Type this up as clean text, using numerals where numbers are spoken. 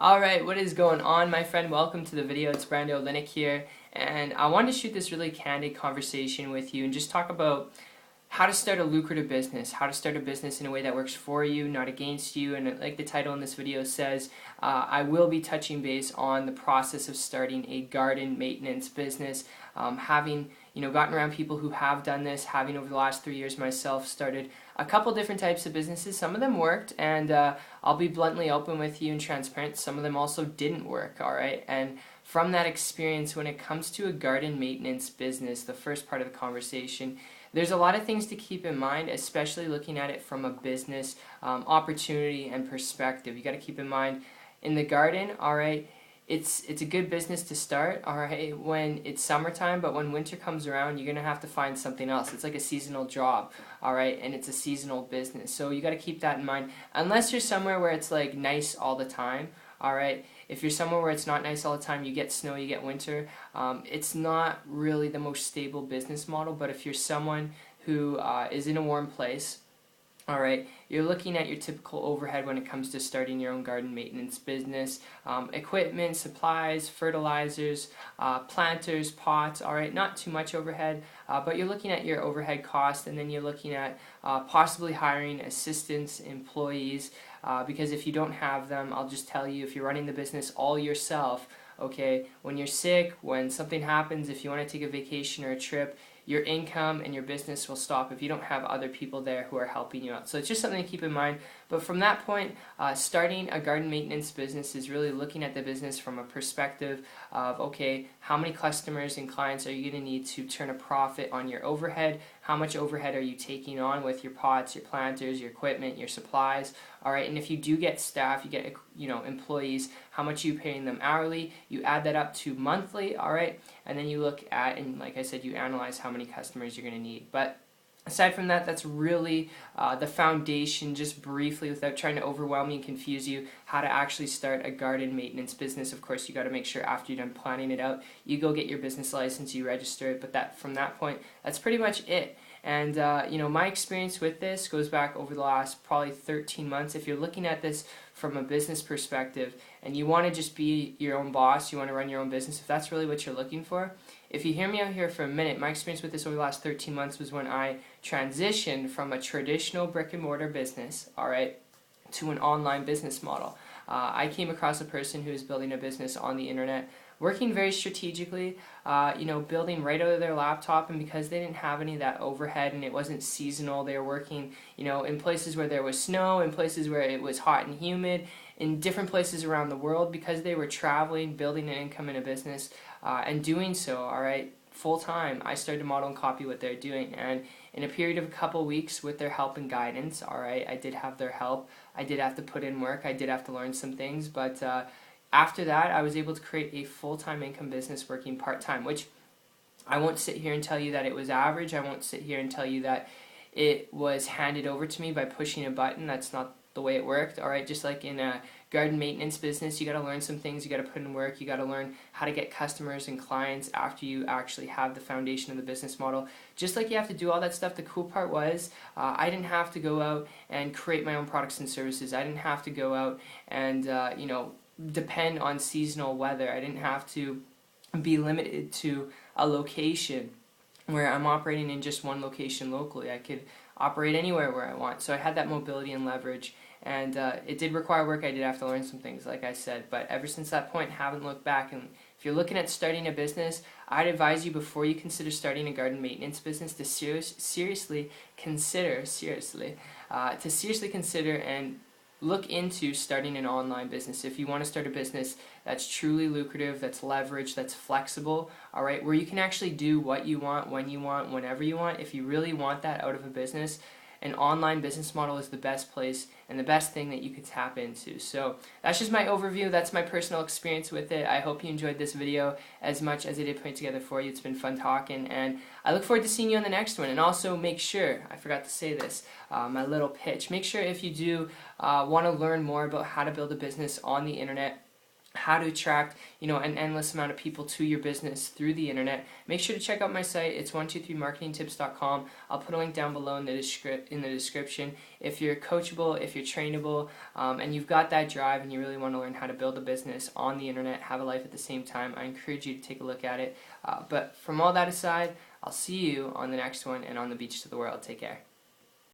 Alright, what is going on, my friend? Welcome to the video. It's Brando Linick here, and I wanted to shoot this really candid conversation with you and just talk about how to start a lucrative business, how to start a business in a way that works for you, not against you. And like the title in this video says, I will be touching base on the process of starting a garden maintenance business. Having gotten around people who have done this, having over the last 3 years myself started a couple different types of businesses. Some of them worked, and I'll be bluntly open with you and transparent. Some of them also didn't work, alright? And from that experience, when it comes to a garden maintenance business, the first part of the conversation, there's a lot of things to keep in mind, especially looking at it from a business opportunity and perspective. You got to keep in mind, in the garden, alright, it's a good business to start, alright, when it's summertime, but when winter comes around, you're going to have to find something else. It's like a seasonal job, alright, and it's a seasonal business. So you got to keep that in mind. Unless you're somewhere where it's like nice all the time, alright, if you're somewhere where it's not nice all the time, you get snow, you get winter, it's not really the most stable business model. But if you're someone who is in a warm place, alright, you're looking at your typical overhead when it comes to starting your own garden maintenance business. Equipment, supplies, fertilizers, planters, pots, alright, not too much overhead, but you're looking at your overhead cost, and then you're looking at possibly hiring assistants, employees, because if you don't have them, I'll just tell you, if you're running the business all yourself, okay, when you're sick, when something happens, if you want to take a vacation or a trip, your income and your business will stop if you don't have other people there who are helping you out. So it's just something to keep in mind. But from that point, starting a garden maintenance business is really looking at the business from a perspective of, okay, how many customers and clients are you going to need to turn a profit on your overhead? How much overhead are you taking on with your pots, your planters, your equipment, your supplies? All right, and if you do get staff, you get employees, how much are you paying them hourly? You add that up to monthly, all right, and then you look at, and like I said, you analyze how many customers you're going to need. But aside from that, that's really the foundation, just briefly, without trying to overwhelm you and confuse you, how to actually start a garden maintenance business. Of course, you got to make sure after you're done planning it out, you go get your business license, you register it, but from that point, that's pretty much it. And my experience with this goes back over the last probably 13 months. If you're looking at this from a business perspective and you want to just be your own boss, you want to run your own business, if that's really what you're looking for, if you hear me out here for a minute, my experience with this over the last 13 months was when I transitioned from a traditional brick and mortar business, alright, to an online business model. I came across a person who was building a business on the internet, working very strategically, building right out of their laptop, and because they didn't have any of that overhead and it wasn't seasonal, they were working, in places where there was snow, in places where it was hot and humid, in different places around the world, because they were traveling, building an income in a business, and doing so, alright, full time. I started to model and copy what they're doing, and in a period of a couple weeks, with their help and guidance, alright, I did have their help, I did have to put in work, I did have to learn some things, but after that, I was able to create a full-time income business working part-time, which I won't sit here and tell you that it was average. I won't sit here and tell you that it was handed over to me by pushing a button. That's not the way it worked, alright? Just like in a garden maintenance business, you got to learn some things, you got to put in work, you got to learn how to get customers and clients after you actually have the foundation of the business model. Just like you have to do all that stuff, the cool part was I didn't have to go out and create my own products and services. I didn't have to go out and, depend on seasonal weather. I didn't have to be limited to a location where I'm operating in just one location locally. I could operate anywhere where I want. So I had that mobility and leverage, and it did require work. I did have to learn some things, like I said, but ever since that point, haven't looked back. And if you're looking at starting a business, I'd advise you, before you consider starting a garden maintenance business, to seriously consider and look into starting an online business. If you want to start a business that's truly lucrative, that's leveraged, that's flexible, alright, where you can actually do what you want, when you want, whenever you want, if you really want that out of a business, an online business model is the best place and the best thing that you could tap into. So that's just my overview. That's my personal experience with it. I hope you enjoyed this video as much as I did put it together for you. It's been fun talking, and I look forward to seeing you on the next one. And also make sure, I forgot to say this, my little pitch, make sure if you do want to learn more about how to build a business on the internet, how to attract an endless amount of people to your business through the internet. Make sure to check out my site. It's 123marketingtips.com. I'll put a link down below in the description. If you're coachable, if you're trainable, and you've got that drive and you really want to learn how to build a business on the internet, have a life at the same time, I encourage you to take a look at it. But from all that aside, I'll see you on the next one and on the beach to the world. Take care.